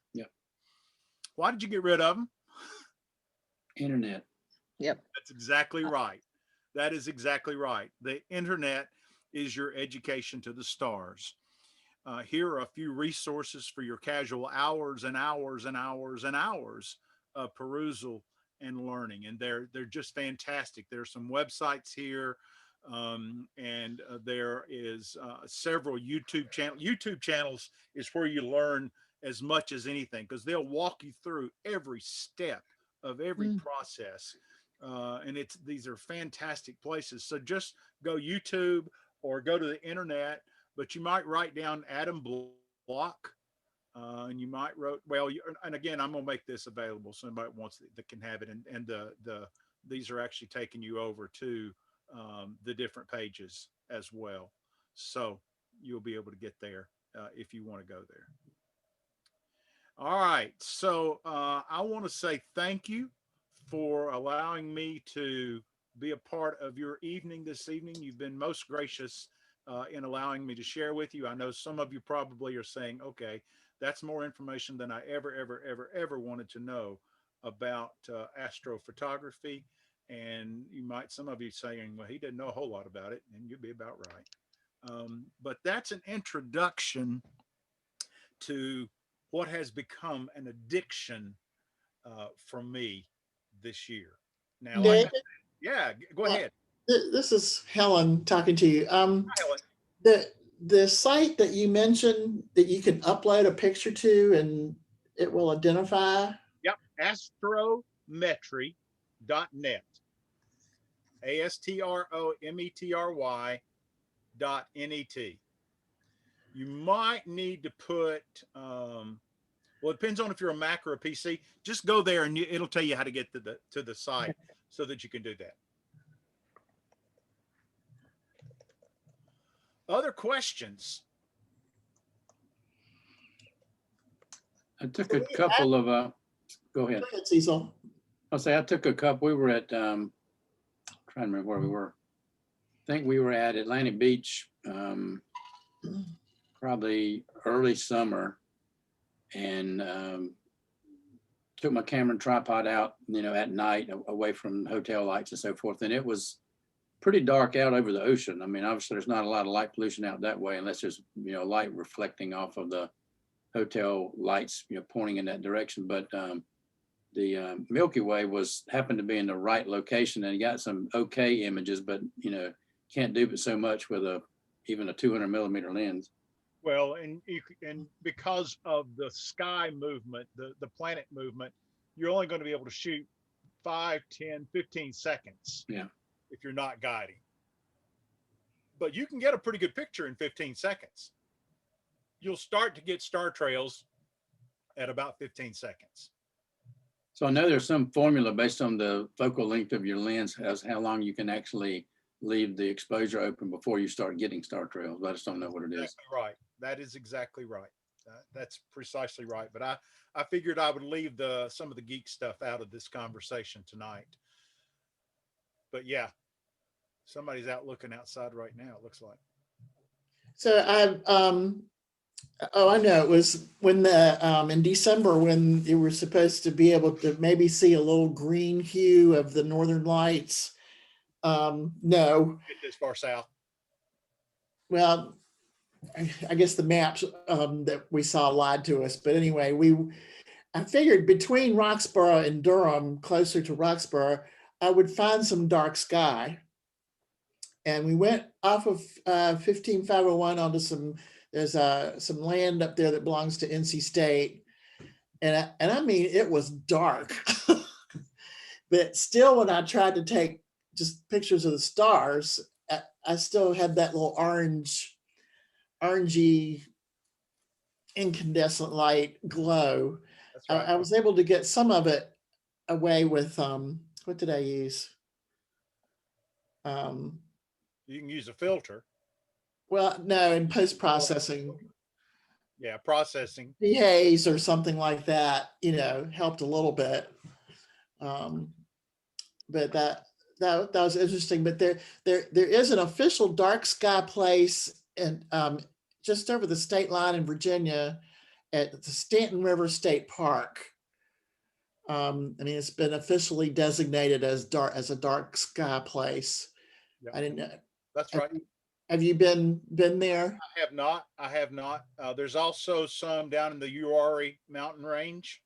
Why did you get rid of them?
internet?
Yep.
That's exactly right. That is exactly right. The internet is your education to the stars. Here are a few resources for your casual hours and hours and hours and hours of perusal and learning. And they're just fantastic. There are some websites here, and there is several YouTube channels. YouTube channels is where you learn as much as anything, because they'll walk you through every step of every process. And these are fantastic places. So just go YouTube or go to the internet, but you might write down Adam Block, and you might and again, I'm gonna make this available so anybody wants that can have it. And these are actually taking you over to the different pages as well. So you'll be able to get there if you want to go there. All right, so I want to say thank you for allowing me to be a part of your evening this evening. You've been most gracious in allowing me to share with you. I know some of you probably are saying, okay, that's more information than I ever wanted to know about astrophotography. And some of you saying, well, he didn't know a whole lot about it, and you'd be about right. But that's an introduction to what has become an addiction for me this year. Now, like
David,
yeah, go ahead.
this is Helen talking to you.
Hi, Helen.
The site that you mentioned that you can upload a picture to and it will identify.
Yep, astrometry.net. astrometry.net. You might need to put, well, it depends on if you're a Mac or a PC. Just go there and it'll tell you how to get to the site so that you can do that. Other questions?
I took a couple of, go ahead.
Go ahead, Cecil.
I'll say I took a couple. We were at, trying to remember where we were. I think we were at Atlantic Beach, probably early summer, and took my camera and tripod out, at night away from hotel lights and so forth. And it was pretty dark out over the ocean. I mean, obviously there's not a lot of light pollution out that way unless there's, light reflecting off of the hotel lights, pointing in that direction. But Milky Way happened to be in the right location, and he got some okay images, but can't do but so much with even a 200 millimeter lens.
Well, and because of the sky movement, the planet movement, you're only going to be able to shoot 5, 10, 15 seconds.
Yeah.
If you're not guiding. But you can get a pretty good picture in 15 seconds. You'll start to get star trails at about 15 seconds.
So I know there's some formula based on the focal length of your lens as how long you can actually leave the exposure open before you start getting star trails. I just don't know what it is.
Exactly right. That is exactly right. That's precisely right. But I figured I would leave some of the geek stuff out of this conversation tonight. But yeah, somebody's out looking outside right now, it looks like.
So I know, it was when in December when you were supposed to be able to maybe see a little green hue of the northern lights. No,
Get this far south.
well, I guess the maps that we saw lied to us, but anyway, I figured between Roxborough and Durham, closer to Roxborough, I would find some dark sky. And we went off of 15501 onto there's some land up there that belongs to NC State. And I mean, it was dark. But still, when I tried to take just pictures of the stars, I still had that little orangey incandescent light glow.
That's right.
I was able to get some of it away with what did I use?
You can use a filter.
Well, no, in post-processing,
Yeah, processing.
dehaze or something like that, helped a little bit. But that was interesting. But there is an official dark sky place and just over the state line in Virginia at the Stanton River State Park. I mean, it's been officially designated as a dark sky place.
Yep.
I didn't know.
That's right.
Have you been there?
I have not. There's also some down in the Uari mountain range.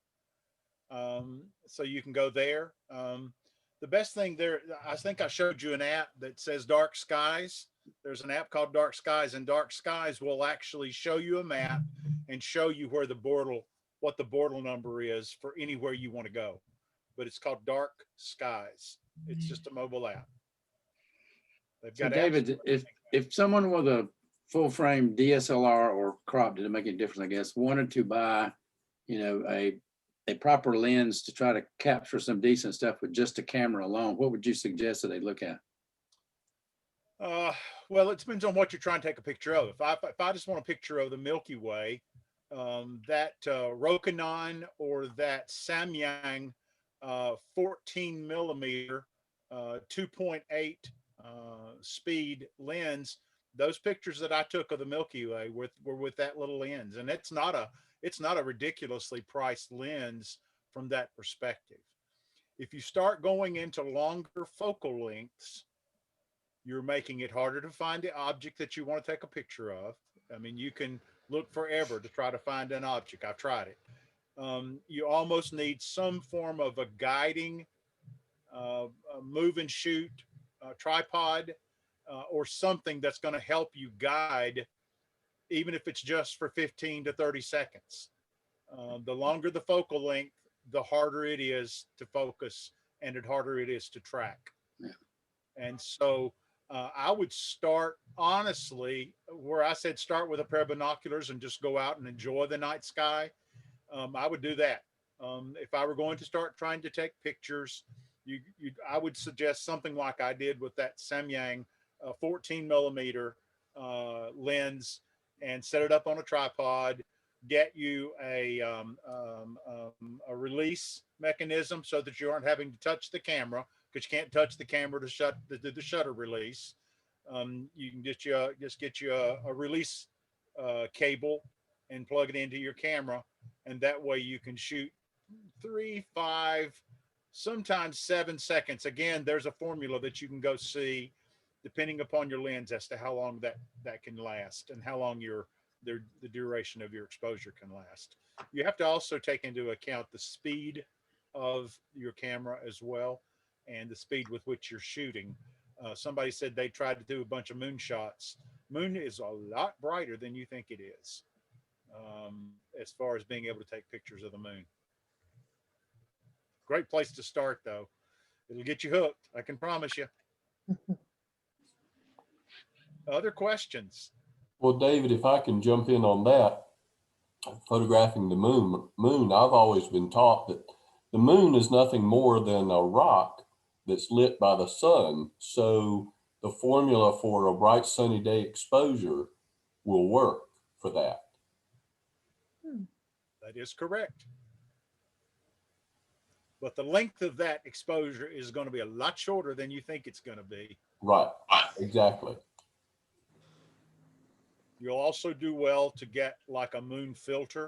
So you can go there. The best thing there, I think I showed you an app that says Dark Skies. There's an app called Dark Skies, and Dark Skies will actually show you a map and show you what the border number is for anywhere you want to go. But it's called Dark Skies. It's just a mobile app. They've
So
got
David, if someone with a full frame DSLR or crop, didn't make any difference, I guess, wanted to buy, a proper lens to try to capture some decent stuff with just a camera alone, what would you suggest that they look at?
Well, it depends on what you're trying to take a picture of. If I just want a picture of the Milky Way, that Rokinon or that Samyang 14 millimeter 2.8 speed lens, those pictures that I took of the Milky Way were with that little lens, and it's not a ridiculously priced lens from that perspective. If you start going into longer focal lengths, you're making it harder to find the object that you want to take a picture of. I mean, you can look forever to try to find an object. I've tried it. You almost need some form of a guiding move and shoot tripod or something that's going to help you guide, even if it's just for 15 to 30 seconds. The longer the focal length, the harder it is to focus and the harder it is to track.
Yeah.
And so I would start, honestly, where I said start with a pair of binoculars and just go out and enjoy the night sky. I would do that. If I were going to start trying to take pictures, I would suggest something like I did with that Samyang 14 millimeter lens, and set it up on a tripod. Get you a release mechanism so that you aren't having to touch the camera, because you can't touch the camera to do the shutter release. You can just get you a release cable and plug it into your camera, and that way you can shoot 3, 5, sometimes 7 seconds. Again, there's a formula that you can go see depending upon your lens as to how long that can last and how long the duration of your exposure can last. You have to also take into account the speed of your camera as well, and the speed with which you're shooting. Somebody said they tried to do a bunch of moon shots. Moon is a lot brighter than you think it is, as far as being able to take pictures of the moon. Great place to start, though. It'll get you hooked, I can promise you. Other questions?
Well, David, if I can jump in on that, photographing the moon, I've always been taught that the moon is nothing more than a rock that's lit by the sun. So the formula for a bright sunny day exposure will work for that.
That is correct. But the length of that exposure is going to be a lot shorter than you think it's going to be.
Right, exactly.
You'll also do well to get like a moon filter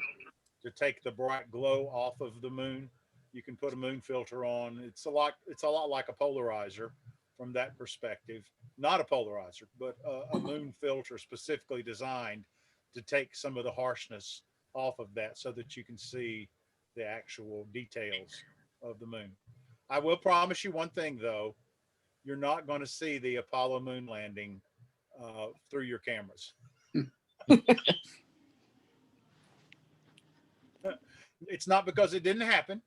to take the bright glow off of the moon. You can put a moon filter on. It's a lot like a polarizer from that perspective. Not a polarizer, but a moon filter specifically designed to take some of the harshness off of that so that you can see the actual details of the moon. I will promise you one thing though, you're not going to see the Apollo moon landing through your cameras. It's not because it didn't happen.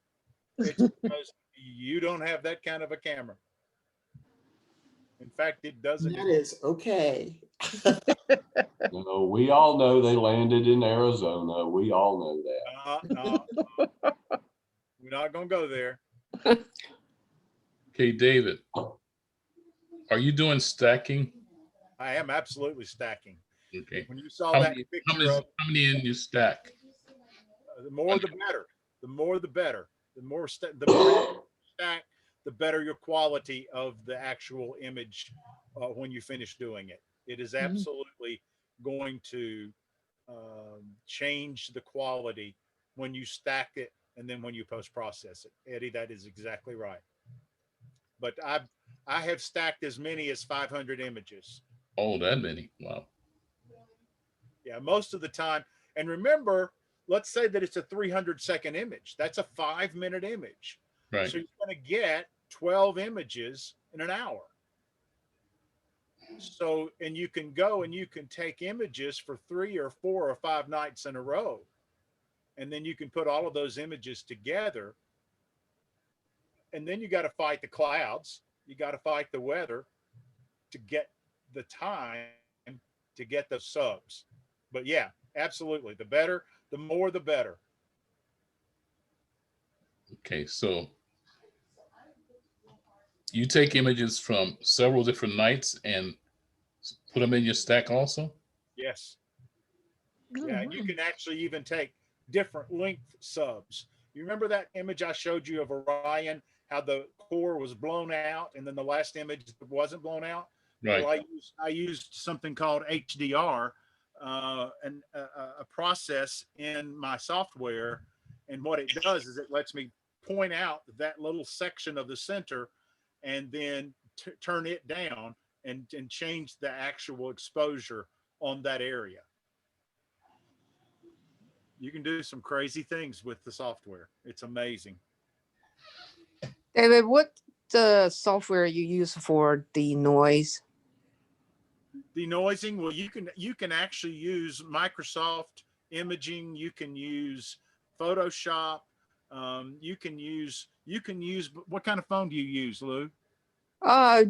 It's because you don't have that kind of a camera. In fact, it doesn't.
That is okay.
You know, we all know they landed in Arizona. We all know that.
We're not going to go there.
Okay, David, are you doing stacking?
I am absolutely stacking.
Okay.
When you saw
How
that
many,
picture of
how many in you stack?
the more the better. The more the better. The more you stack, the better your quality of the actual image when you finish doing it. It is absolutely going to change the quality when you stack it and then when you post process it. Eddie, that is exactly right. But I have stacked as many as 500 images.
Oh, that many. Wow.
Yeah, most of the time. And remember, let's say that it's a 300-second image. That's a 5-minute image.
Right.
So you're going to get 12 images in an hour. So, and you can go and you can take images for 3 or 4 or 5 nights in a row. And then you can put all of those images together. And then you got to fight the clouds. You got to fight the weather to get the time to get those subs. But yeah, absolutely. The better, the more, the better.
Okay, so you take images from several different nights and put them in your stack also?
Yes. Yeah, and you can actually even take different length subs. You remember that image I showed you of Orion, how the core was blown out, and then the last image wasn't blown out?
Right.
Well, I used something called HDR, and a process in my software, and what it does is it lets me point out that little section of the center, and then turn it down and change the actual exposure on that area. You can do some crazy things with the software. It's amazing.
David, what software you use for the noise?
Denoising, well, you can actually use Microsoft Imaging. You can use Photoshop. You can use. What kind of phone do you use, Lou?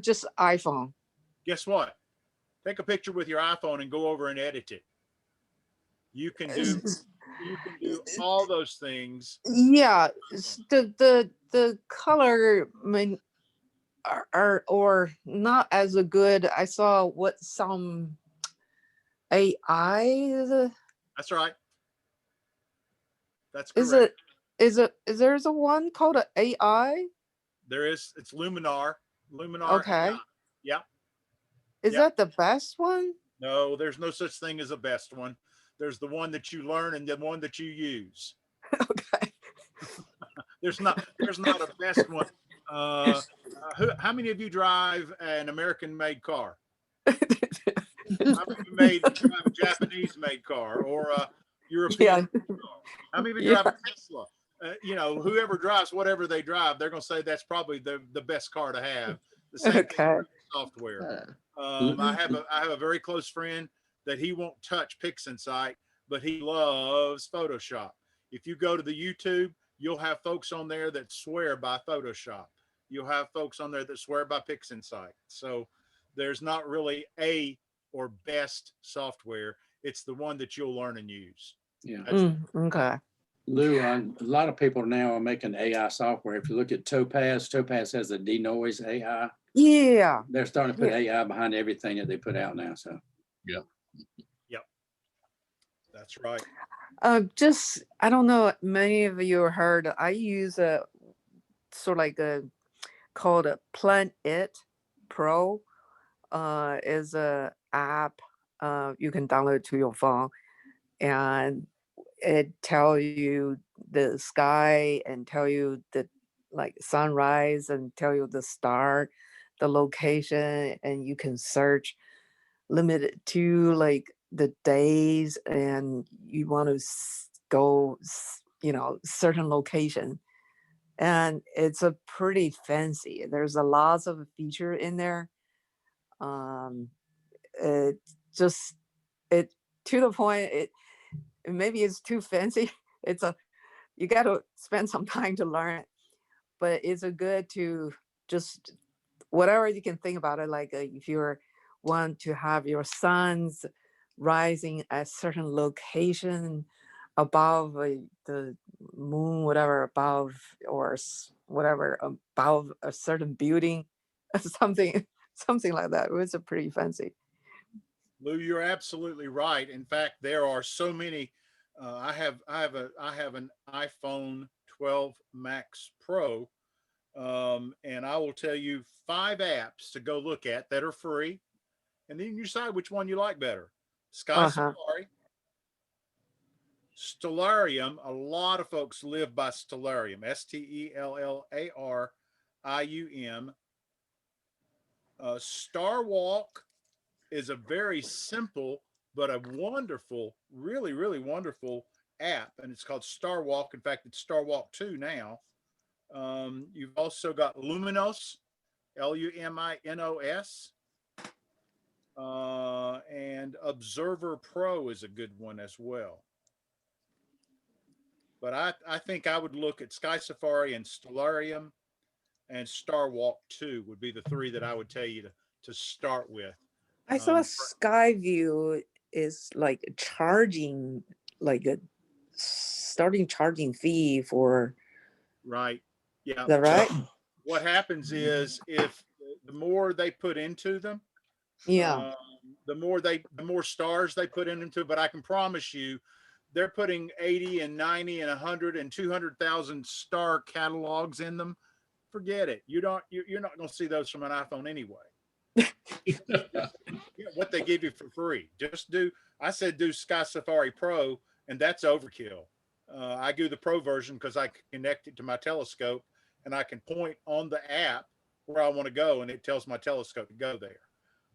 Just iPhone.
Guess what? Take a picture with your iPhone and go over and edit it. You can do all those things.
Yeah, the color are or not as a good. I saw what some AI
That's right. That's
is
correct.
is there's a one called an AI?
There is. It's Luminar.
Okay.
AI. Yeah.
Is
Yeah.
that the best one?
No, there's no such thing as a best one. There's the one that you learn and the one that you use.
Okay.
There's not a best one. How many of you drive an American-made car? How many of you drive a Japanese-made car or a European car? How many of you drive a Tesla? you know, whoever drives whatever they drive, they're going to say that's probably the best car to have. The same thing
Okay.
with software.
Uh,
I have a very close friend that he won't touch PixInsight, but he loves Photoshop. If you go to the YouTube, you'll have folks on there that swear by Photoshop. You'll have folks on there that swear by PixInsight. So there's not really a or best software. It's the one that you'll learn and use.
Yeah.
Okay.
Lou, a lot of people now are making AI software. If you look at Topaz, Topaz has the denoise AI.
Yeah.
They're starting to put AI behind everything that they put out now. So
That's right.
Just, I don't know, many of you heard, I use a sort of like a called a Plan It Pro. Is a app you can download to your phone, and it tell you the sky and tell you the like sunrise and tell you the star, the location, and you can search limited to like the days, and you want to go you know, certain location, and it's a pretty fancy, there's a lots of feature in there. um it just it to the point, it maybe it's too fancy. It's a, you got to spend some time to learn it, but it's a good to just whatever you can think about it, like if you're want to have your suns rising at certain location above the moon, whatever, above, or whatever above a certain building, something like that. It was a pretty fancy.
Lou, you're absolutely right. In fact, there are so many. I have an iPhone 12 Max Pro, and I will tell you 5 apps to go look at that are free, and then you decide which one you like better. Sky
Uh-huh.
Safari, Stellarium. A lot of folks live by Stellarium. Stellarium. Star Walk is a very simple but a wonderful, really, really wonderful app, and it's called Star Walk. In fact, it's Star Walk 2 now. You've also got Luminos, Luminos, and Observer Pro is a good one as well. But I think I would look at Sky Safari and Stellarium, and Star Walk 2 would be the 3 that I would tell you to start with.
I saw Skyview is like charging, like a starting charging fee for.
Right. Yeah.
Is that right?
What happens is if the more they put into them,
Yeah.
the more stars they put into. But I can promise you, they're putting 80 and 90 and 100 and 200,000 star catalogs in them. Forget it. You're not going to see those from an iPhone anyway. What they give you for free. I said do Sky Safari Pro, and that's overkill. I do the Pro version because I can connect it to my telescope, and I can point on the app where I want to go, and it tells my telescope to go there.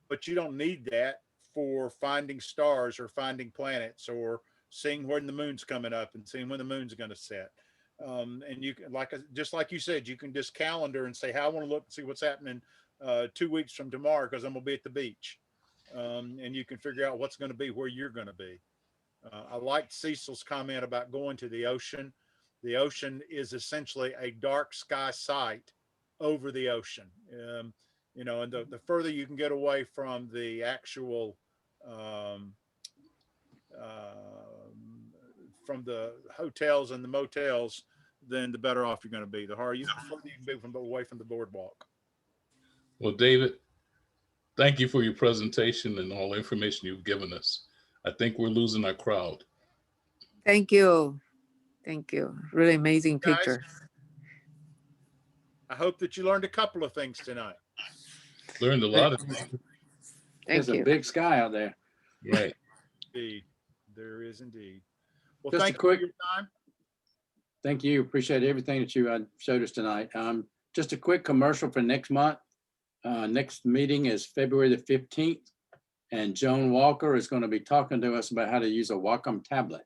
But you don't need that for finding stars or finding planets or seeing when the moon's coming up and seeing when the moon's going to set. And you can, just like you said, you can just calendar and say, "How I want to look and see what's happening 2 weeks from tomorrow because I'm going to be at the beach." And you can figure out what's going to be where you're going to be. I liked Cecil's comment about going to the ocean. The ocean is essentially a dark sky sight over the ocean. And the further you can get away from the actual from the hotels and the motels, then the better off you're going to be. The further you can be away from the boardwalk.
Well, David, thank you for your presentation and all the information you've given us. I think we're losing our crowd.
Thank you. Really amazing
Guys,
picture.
I hope that you learned a couple of things tonight.
Learned a lot of things.
There's a big sky out there.
Right.
Indeed. There is indeed. Well,
Just
thank
a quick,
you for your time.
Thank you. Appreciate everything that you showed us tonight. Just a quick commercial for next month. Next meeting is February the 15th, and Joan Walker is going to be talking to us about how to use a Wacom tablet.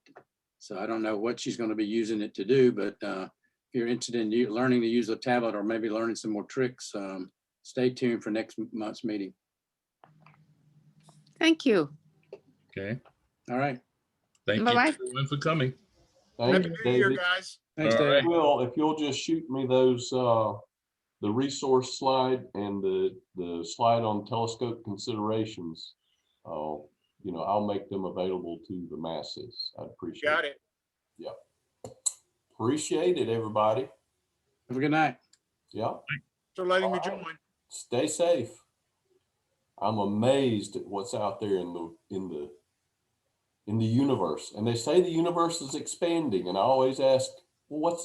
So I don't know what she's going to be using it to do, but if you're interested in learning to use a tablet or maybe learning some more tricks, stay tuned for next month's meeting.
Thank you.
Okay.
All right.
Thank you
Bye-bye.
everyone for coming.
Thank
Happy
you,
New Year,
David.
guys.
Thanks,
All
David.
right.
Will, if you'll just shoot me those, the resource slide and the slide on telescope considerations, you know, I'll make them available to the masses. I'd appreciate
Got
it.
it.
Appreciate it, everybody.
Have a good night.
Yeah,
For letting me
All right.
join.
stay safe. I'm amazed at what's out there in the universe. And they say the universe is expanding. And I always ask, well,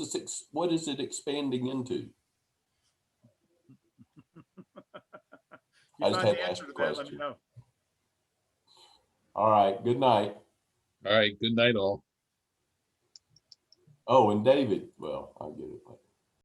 what is it expanding into?
You
I just
find
had
the
to ask
answer
the
to that, let me
question.
know.
All right, good night.
All right. Good night, all.
Oh, and David, well, I'll get it later.